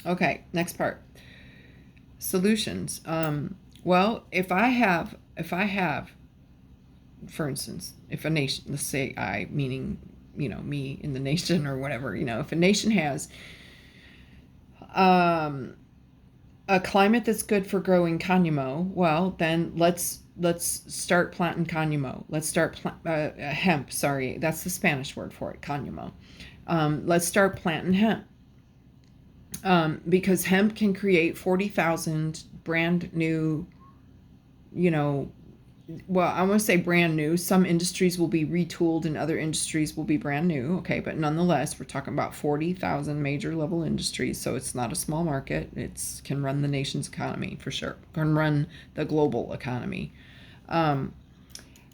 Okay, next part. Solutions. Well, if I have, for instance, if a nation, let's say I, meaning, me in the nation or whatever, if a nation has um, a climate that's good for growing cañamo, well, then let's start planting cañamo. Let's start hemp. Sorry, that's the Spanish word for it, cañamo. Let's start planting hemp. Because hemp can create 40,000 brand new, you know, well, I want to say brand new. Some industries will be retooled and other industries will be brand new. Okay, but nonetheless, we're talking about 40,000 major level industries. So it's not a small market. It can run the nation's economy for sure, can run the global economy. Um,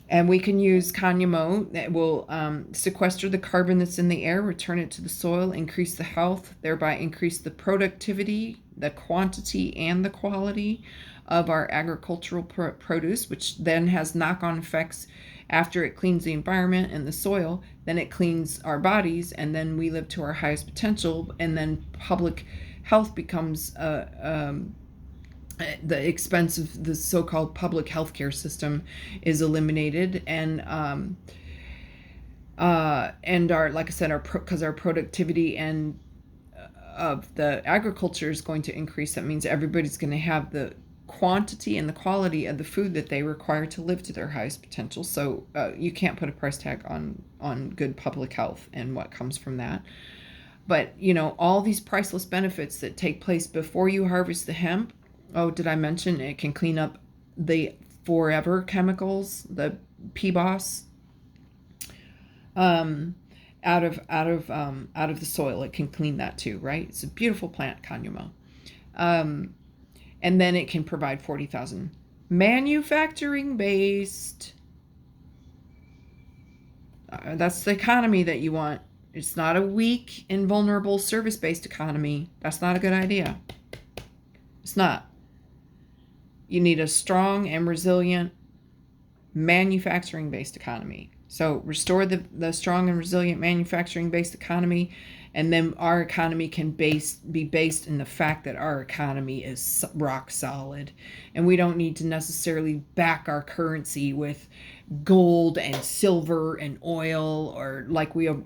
and we can use cáñamo that will sequester the carbon that's in the air, return it to the soil, increase the health, thereby increase the productivity, the quantity, and the quality of our agricultural produce, which then has knock-on effects after it cleans the environment and the soil. Then it cleans our bodies, and then we live to our highest potential, and then public health becomes the expense of the so-called public healthcare system is eliminated, and our, like I said, because our productivity and of the agriculture is going to increase. That means everybody's going to have the quantity and the quality of the food that they require to live to their highest potential. So you can't put a price tag on good public health and what comes from that. But all these priceless benefits that take place before you harvest the hemp. Oh, did I mention it can clean up the forever chemicals, the PBOS, um, out of the soil? It can clean that too, right? It's a beautiful plant, cáñamo. And then it can provide 40,000 manufacturing based. That's the economy that you want. It's not a weak and vulnerable service based economy. That's not a good idea. It's not. You need a strong and resilient manufacturing-based economy. So restore the strong and resilient manufacturing-based economy, and then our economy can be based in the fact that our economy is rock solid, and we don't need to necessarily back our currency with gold and silver and oil, or like we have,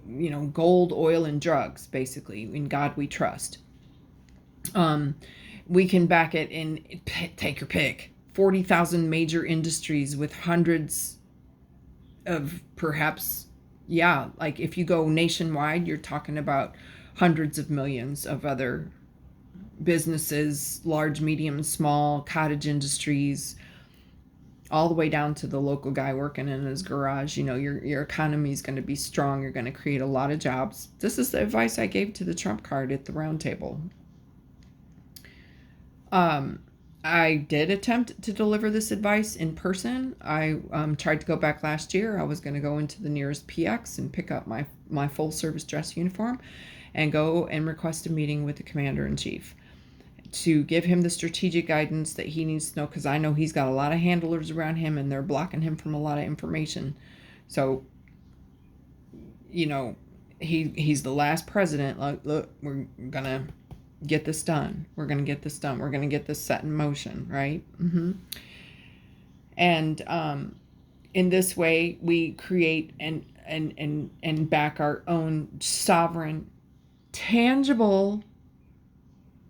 gold, oil, and drugs. Basically, in God we trust. We can back it in, take your pick, 40,000 major industries with hundreds of, perhaps, like if you go nationwide, you're talking about hundreds of millions of other businesses, large, medium, small, cottage industries, all the way down to the local guy working in his garage. Your economy is going to be strong. You're going to create a lot of jobs. This is the advice I gave to the Trump card at the round table. I did attempt to deliver this advice in person. I tried to go back last year. I was going to go into the nearest PX and pick up my full service dress uniform and go and request a meeting with the commander-in-chief to give him the strategic guidance that he needs to know, because I know he's got a lot of handlers around him and they're blocking him from a lot of information. So, he's the last president. Look, we're going to get this done. We're going to get this done. We're going to get this set in motion, right? And in this way, we create and back our own sovereign, tangible.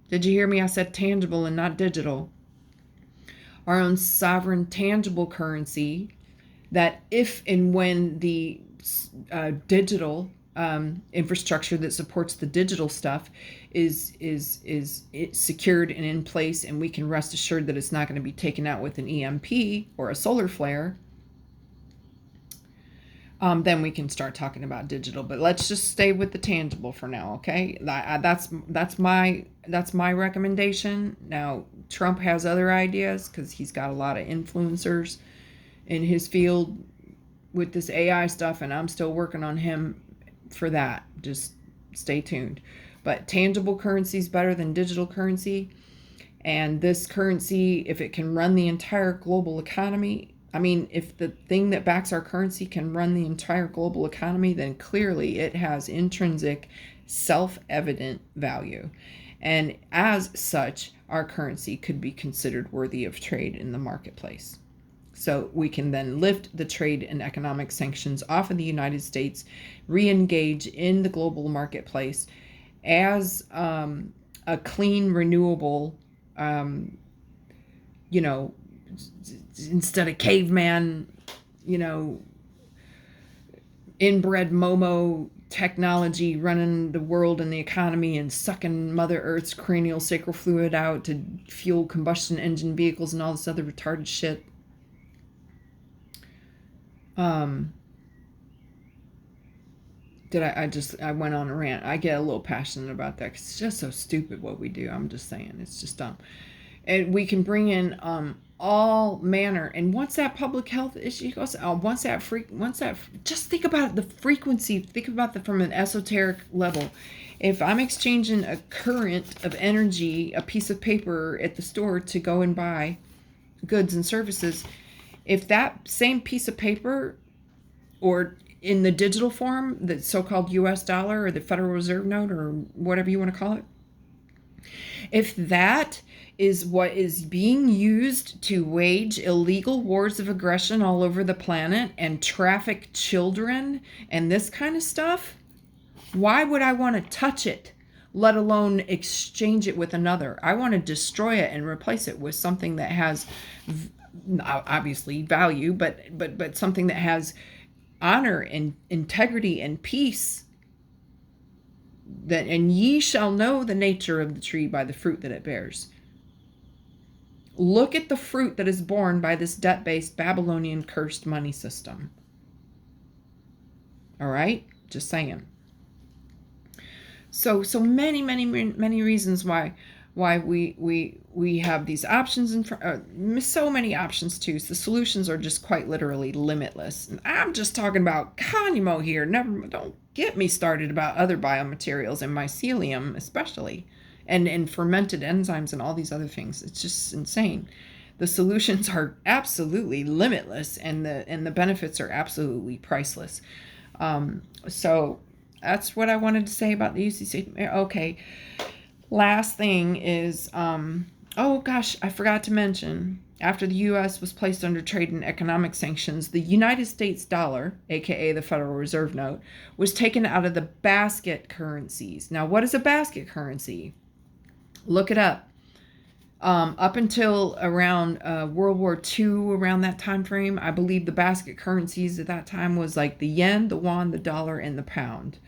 Did you hear me? I said tangible and not digital. Our own sovereign, tangible currency that, if and when the digital infrastructure that supports the digital stuff is secured and in place, and we can rest assured that it's not going to be taken out with an EMP or a solar flare, then we can start talking about digital. But let's just stay with the tangible for now, okay? That's my recommendation. Now, Trump has other ideas because he's got a lot of influencers in his field with this AI stuff, and I'm still working on him for that. Just stay tuned. But tangible currency is better than digital currency. And this currency, if it can run the entire global economy, if the thing that backs our currency can run the entire global economy, then clearly it has intrinsic, self-evident value. And as such, our currency could be considered worthy of trade in the marketplace. So we can then lift the trade and economic sanctions off of the United States, re-engage in the global marketplace as a clean, renewable, you know, instead of caveman, you know, inbred Momo technology running the world and the economy and sucking Mother Earth's cranial sacral fluid out to fuel combustion engine vehicles and all this other retarded shit. I went on a rant. I get a little passionate about that because it's just so stupid what we do. I'm just saying, it's just dumb. And we can bring in all manner. And once that public health issue goes, just think about it, the frequency. Think about it from an esoteric level. If I'm exchanging a current of energy, a piece of paper at the store to go and buy goods and services, if that same piece of paper, or in the digital form, the so-called US dollar or the Federal Reserve note or whatever you want to call it, if that is what is being used to wage illegal wars of aggression all over the planet and traffic children and this kind of stuff, why would I want to touch it, let alone exchange it with another? I want to destroy it and replace it with something that has obviously value, but something that has honor and integrity and peace. And ye shall know the nature of the tree by the fruit that it bears. Look at the fruit that is born by this debt-based Babylonian cursed money system. All right? Just saying. So many reasons why we have these options and so many options too. So the solutions are just quite literally limitless. And I'm just talking about Kanimo here. Don't get me started about other biomaterials and mycelium especially, and fermented enzymes and all these other things. It's just insane. The solutions are absolutely limitless, and the benefits are absolutely priceless. So that's what I wanted to say about the UCC. Okay. Last thing is, oh gosh, I forgot to mention, after the U.S. was placed under trade and economic sanctions, the United States dollar, aka the Federal Reserve note, was taken out of the basket currencies. Now, what is a basket currency? Look it up. Up until around World War II, around that time frame, I believe the basket currencies at that time was like the yen, the won, the dollar, and the pound.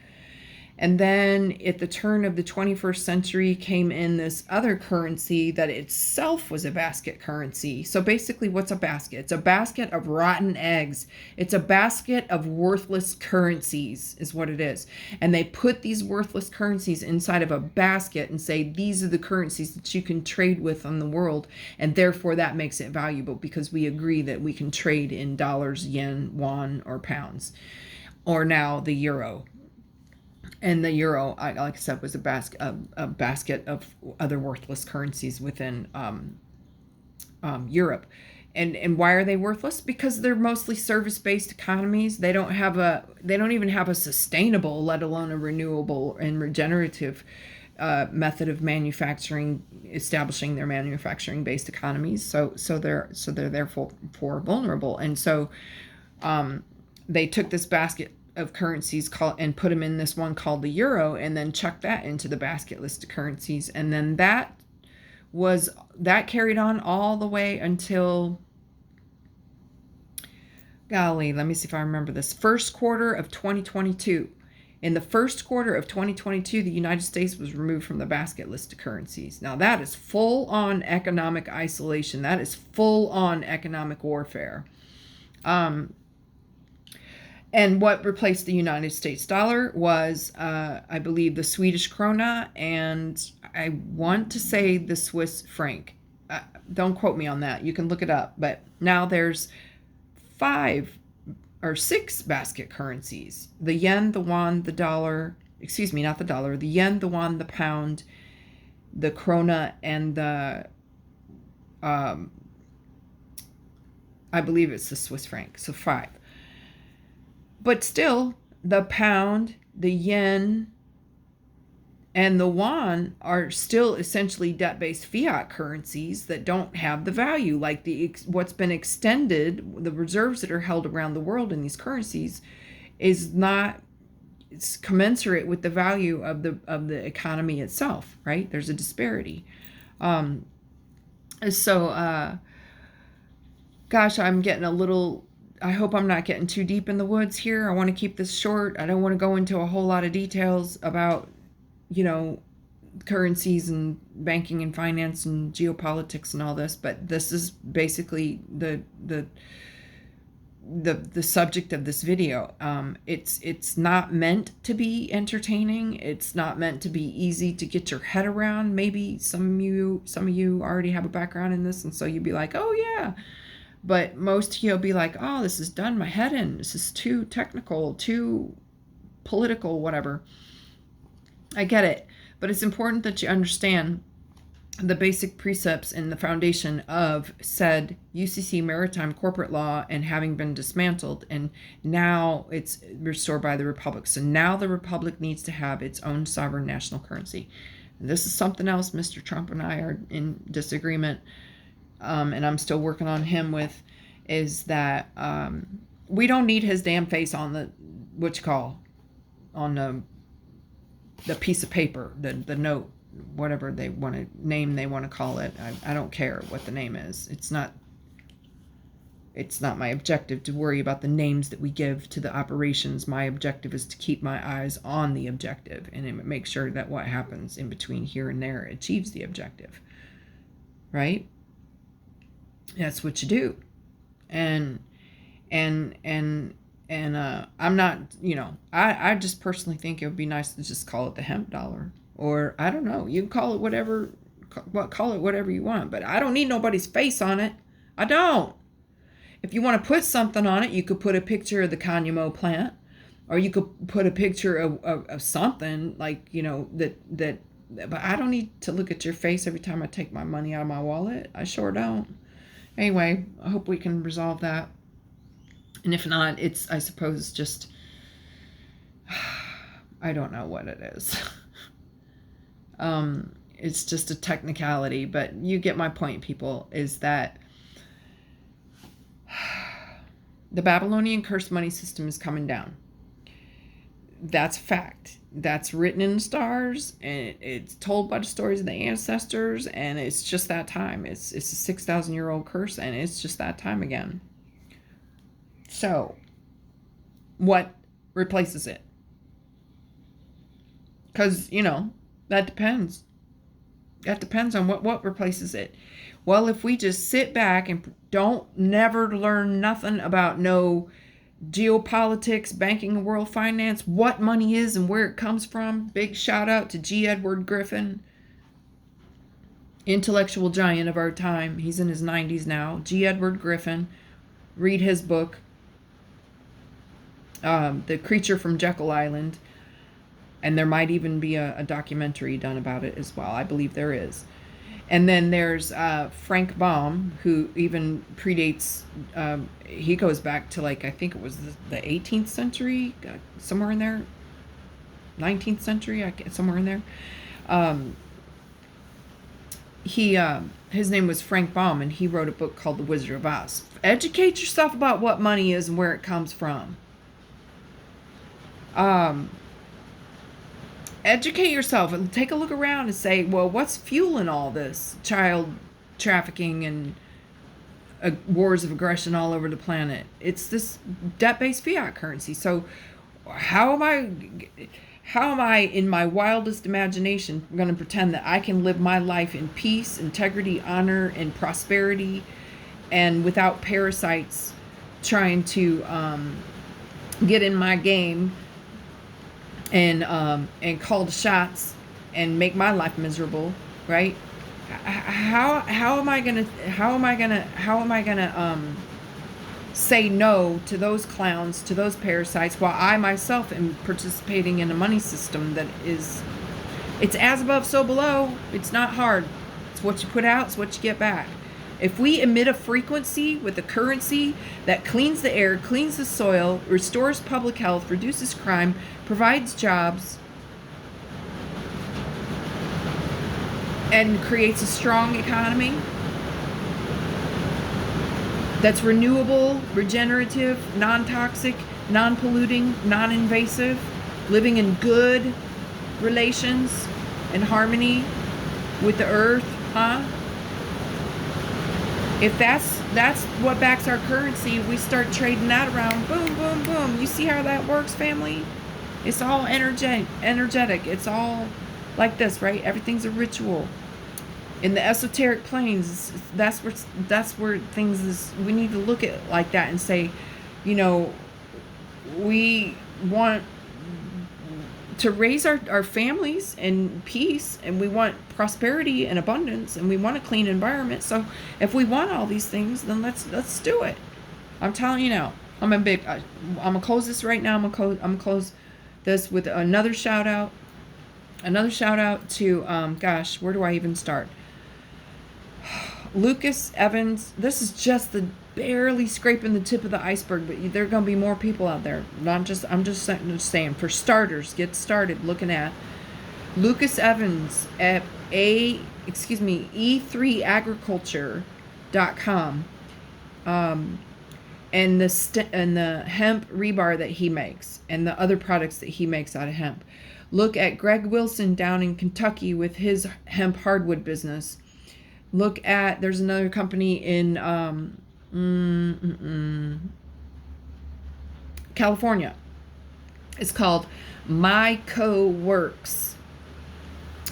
And then at the turn of the 21st century came in this other currency that itself was a basket currency. So basically, what's a basket? It's a basket of rotten eggs. It's a basket of worthless currencies is what it is. And they put these worthless currencies inside of a basket and say, these are the currencies that you can trade with on the world. And therefore, that makes it valuable because we agree that we can trade in dollars, yen, won, or pounds. Or now the euro. And the euro, like I said, was a basket of other worthless currencies within Europe. And why are they worthless? Because they're mostly service-based economies. They don't even have a sustainable, let alone a renewable and regenerative method of manufacturing, establishing their manufacturing-based economies. So they're therefore vulnerable. And so they took this basket of currencies and put them in this one called the euro, and then chucked that into the basket list of currencies. And then that carried on all the way until, golly, let me see if I remember this, first quarter of 2022. In the first quarter of 2022, the United States was removed from the basket list of currencies. Now that is full on economic isolation. That is full on economic warfare. And what replaced the United States dollar was, I believe, the Swedish krona, and I want to say the Swiss franc. Don't quote me on that. You can look it up. But now there's 5 or 6 basket currencies. The yen, the won, the dollar, excuse me, not the dollar, the yen, the won, the pound, the krona, and the, I believe it's the Swiss franc. So 5. But still, the pound, the yen, and the yuan are still essentially debt-based fiat currencies that don't have the value. Like what's been extended, the reserves that are held around the world in these currencies is not, it's commensurate with the value of the economy itself, right? There's a disparity. Gosh, I'm getting a little, I hope I'm not getting too deep in the woods here. I want to keep this short. I don't want to go into a whole lot of details about, currencies and banking and finance and geopolitics and all this, but this is basically the subject of this video. It's not meant to be entertaining. It's not meant to be easy to get your head around. Maybe some of you already have a background in this, and so you'd be like, oh yeah. But most of you will be like, oh, this has done my head in. This is too technical, too political, whatever. I get it. But it's important that you understand the basic precepts and the foundation of said UCC maritime corporate law, and having been dismantled, and now it's restored by the Republic. So now the Republic needs to have its own sovereign national currency. And this is something else Mr. Trump and I are in disagreement, and I'm still working on him with, is that we don't need his damn face on the piece of paper, the note, whatever they want to call it. I don't care what the name is. It's not my objective to worry about the names that we give to the operations. My objective is to keep my eyes on the objective and make sure that what happens in between here and there achieves the objective, right? That's what you do. And I'm not, I just personally think it would be nice to just call it the hemp dollar, or I don't know, you can call it whatever you want, but I don't need nobody's face on it. I don't. If you want to put something on it, you could put a picture of the Canyamo plant, or you could put a picture of something like, but I don't need to look at your face every time I take my money out of my wallet. I sure don't. Anyway, I hope we can resolve that. And if not, it's, I suppose, just, I don't know what it is. It's just a technicality, but you get my point, people, is that the Babylonian cursed money system is coming down. That's a fact. That's written in the stars, and it's told by the stories of the ancestors, and it's just that time. It's a 6,000-year-old curse, and it's just that time again. So, what replaces it? Because, that depends. That depends on what replaces it. Well, if we just sit back and never learn nothing about no geopolitics, banking and world finance, what money is and where it comes from. Big shout out to G. Edward Griffin, intellectual giant of our time. He's in his 90s now. G. Edward Griffin. Read his book, The Creature from Jekyll Island. And there might even be a documentary done about it as well. I believe there is. And then there's Frank Baum, who even predates, he goes back to, I think it was the 18th century, somewhere in there, 19th century, somewhere in there. His name was Frank Baum, and he wrote a book called The Wizard of Oz. Educate yourself about what money is and where it comes from. Educate yourself and take a look around and say, well, what's fueling all this child trafficking and wars of aggression all over the planet? It's this debt-based fiat currency. So how am I in my wildest imagination going to pretend that I can live my life in peace, integrity, honor, and prosperity, and without parasites trying to get in my game and call the shots and make my life miserable, right? How am I gonna say no to those clowns, to those parasites, while I myself am participating in a money system that is, it's as above, so below. It's not hard. It's what you put out, it's what you get back. If we emit a frequency with a currency that cleans the air, cleans the soil, restores public health, reduces crime, provides jobs, and creates a strong economy that's renewable, regenerative, non-toxic, non-polluting, non-invasive, living in good relations and harmony with the earth, huh? If that's what backs our currency, we start trading that around, boom, boom, boom. You see how that works, family? It's all energetic. It's all like this, right? Everything's a ritual. In the esoteric planes, that's where things is. We need to look at it like that and say, you know, we want to raise our families in peace, and we want prosperity and abundance, and we want a clean environment. So if we want all these things, then let's do it. I'm telling you now. I'm gonna close this right now. I'm gonna close this with another shout out. Another shout out to gosh, where do I even start? Lucas Evans. This is just the barely scraping the tip of the iceberg, but there are going to be more people out there. I'm just saying, for starters, get started looking at Lucas Evans at e3agriculture.com, and the hemp rebar that he makes and the other products that he makes out of hemp. Look at Greg Wilson down in Kentucky with his hemp hardwood business. Look at, there's another company in California. It's called Myco Works,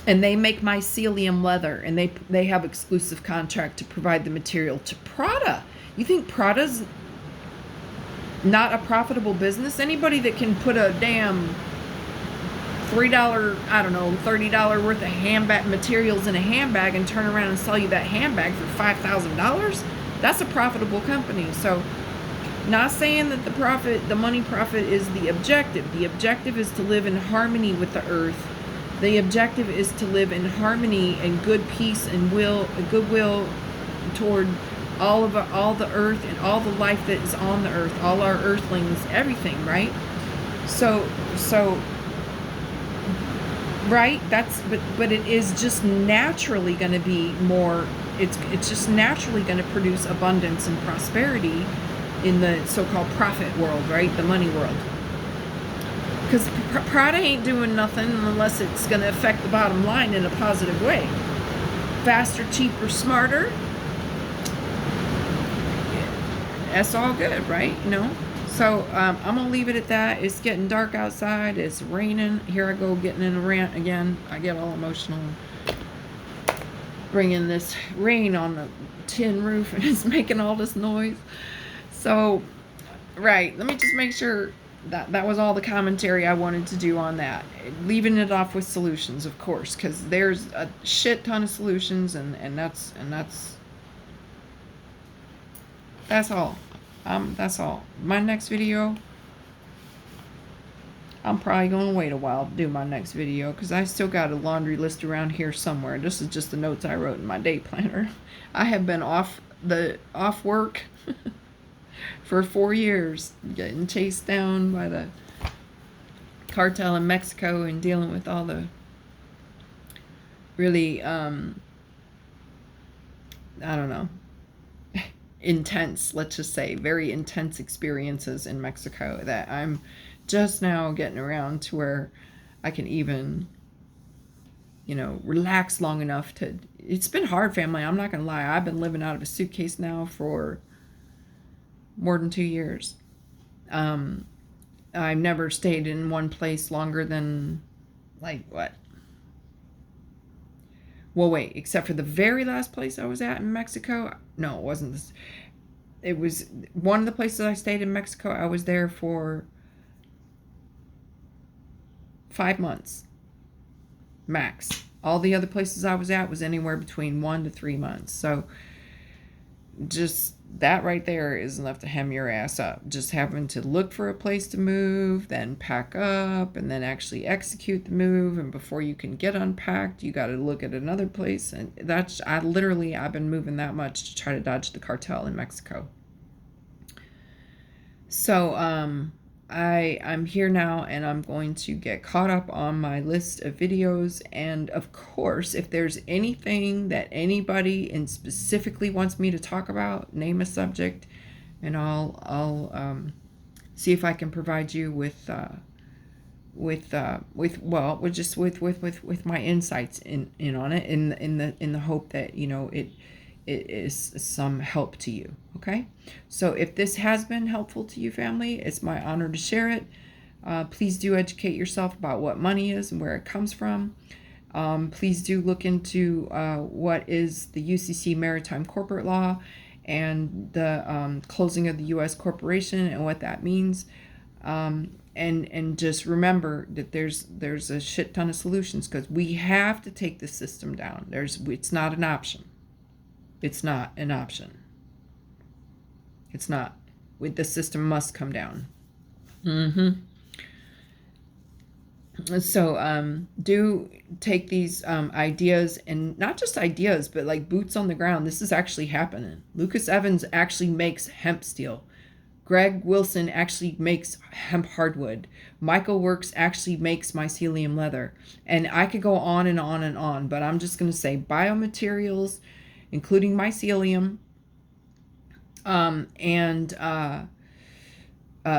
and they make mycelium leather, and they have exclusive contract to provide the material to Prada. You think Prada's not a profitable business? Anybody that can put a damn $3, I don't know, $30 worth of handbag materials in a handbag and turn around and sell you that handbag for $5,000, that's a profitable company. So, not saying that the money profit is the objective. The objective is to live in harmony with the earth. The objective is to live in harmony and good peace and goodwill toward all the earth and all the life that is on the earth, all our earthlings, everything, right? So right, but it is just naturally going to be more, it's just naturally going to produce abundance and prosperity in the so-called profit world, right? The money world. Because Prada ain't doing nothing unless it's going to affect the bottom line in a positive way. Faster, cheaper, smarter. That's all good, right? You know? So I'm going to leave it at that. It's getting dark outside. It's raining. Here I go getting in a rant again. I get all emotional. Bringing this rain on the tin roof, and it's making all this noise. So, right. Let me just make sure that was all the commentary I wanted to do on that. Leaving it off with solutions, of course, because there's a shit ton of solutions, and that's all. That's all. My next video, I'm probably going to wait a while to do my next video because I still got a laundry list around here somewhere. This is just the notes I wrote in my day planner. I have been off work for 4 years, getting chased down by the cartel in Mexico and dealing with all the really, I don't know, intense, let's just say, very intense experiences in Mexico that I'm just now getting around to where I can even, relax long enough to. It's been hard, family. I'm not going to lie. I've been living out of a suitcase now for more than 2 years. I've never stayed in one place longer than, what? Well, wait, except for the very last place I was at in Mexico. No, it wasn't this. It was one of the places I stayed in Mexico. I was there for 5 months, max. All the other places I was at was anywhere between 1 to 3 months. So just that right there is enough to hem your ass up. Just having to look for a place to move, then pack up, and then actually execute the move. And before you can get unpacked, you got to look at another place. And I've been moving that much to try to dodge the cartel in Mexico. So, I'm here now, and I'm going to get caught up on my list of videos. And of course, if there's anything that anybody in specifically wants me to talk about, name a subject, and I'll see if I can provide you with my insights in on it, in the hope that it is some help to you. Okay, so if this has been helpful to you, family, it's my honor to share it. Please do educate yourself about what money is and where it comes from. Please do look into what is the UCC Maritime Corporate Law and the closing of the U.S. corporation and what that means. And just remember that there's a shit ton of solutions, because we have to take the system down. It's not an option. It's not an option. It's not. The system must come down. So do take these ideas, and not just ideas, but like boots on the ground. This is actually happening. Lucas Evans actually makes hemp steel. Greg Wilson actually makes hemp hardwood. Michael Works actually makes mycelium leather. And I could go on and on and on, but I'm just going to say biomaterials, including mycelium, and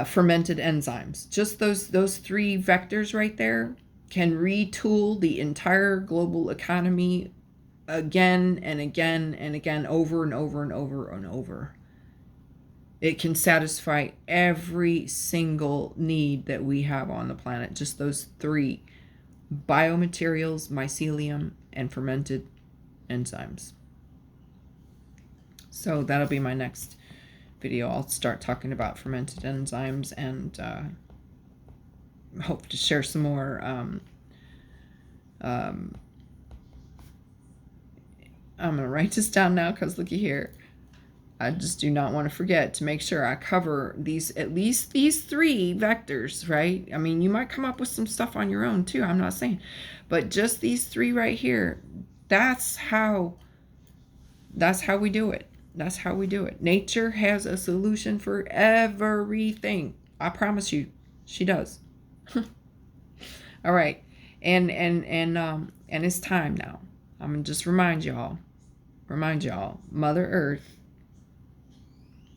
fermented enzymes. Just those three vectors right there can retool the entire global economy again and again and again, over and over and over and over. It can satisfy every single need that we have on the planet. Just those three: biomaterials, mycelium, and fermented enzymes. So that'll be my next video. I'll start talking about fermented enzymes, and hope to share some more I'm gonna write this down now, because looky here, I just do not want to forget to make sure I cover at least these three vectors, right? I mean, you might come up with some stuff on your own too, I'm not saying, but just these three right here, that's how we do it. That's how we do it. Nature has a solution for everything. I promise you, she does. All right. And it's time now. I'm going to just remind y'all, Mother Earth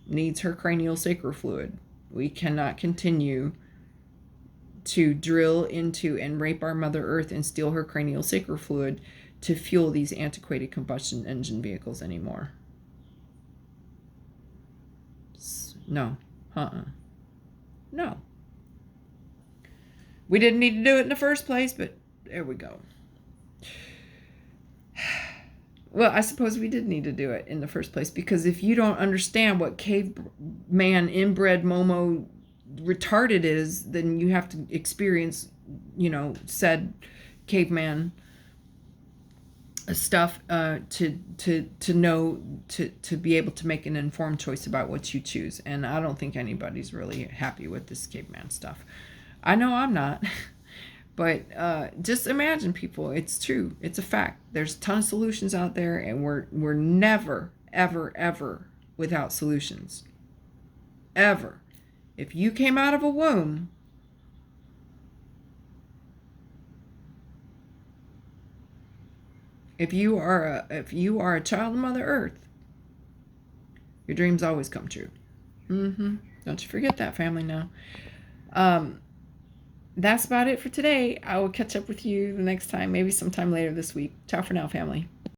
needs her cranial sacral fluid. We cannot continue to drill into and rape our Mother Earth and steal her cranial sacral fluid to fuel these antiquated combustion engine vehicles anymore. No. No. We didn't need to do it in the first place, but there we go. Well, I suppose we did need to do it in the first place, because if you don't understand what caveman inbred Momo retarded is, then you have to experience, said caveman stuff to know, to be able to make an informed choice about what you choose. And I don't think anybody's really happy with this caveman stuff. I know I'm not. But just imagine, people, it's true. It's a fact. There's a ton of solutions out there, and we're never, ever, ever without solutions. Ever. If you came out of a womb, if you are a child of Mother Earth, your dreams always come true. Don't you forget that, family, now. That's about it for today. I will catch up with you the next time, maybe sometime later this week. Ciao for now, family.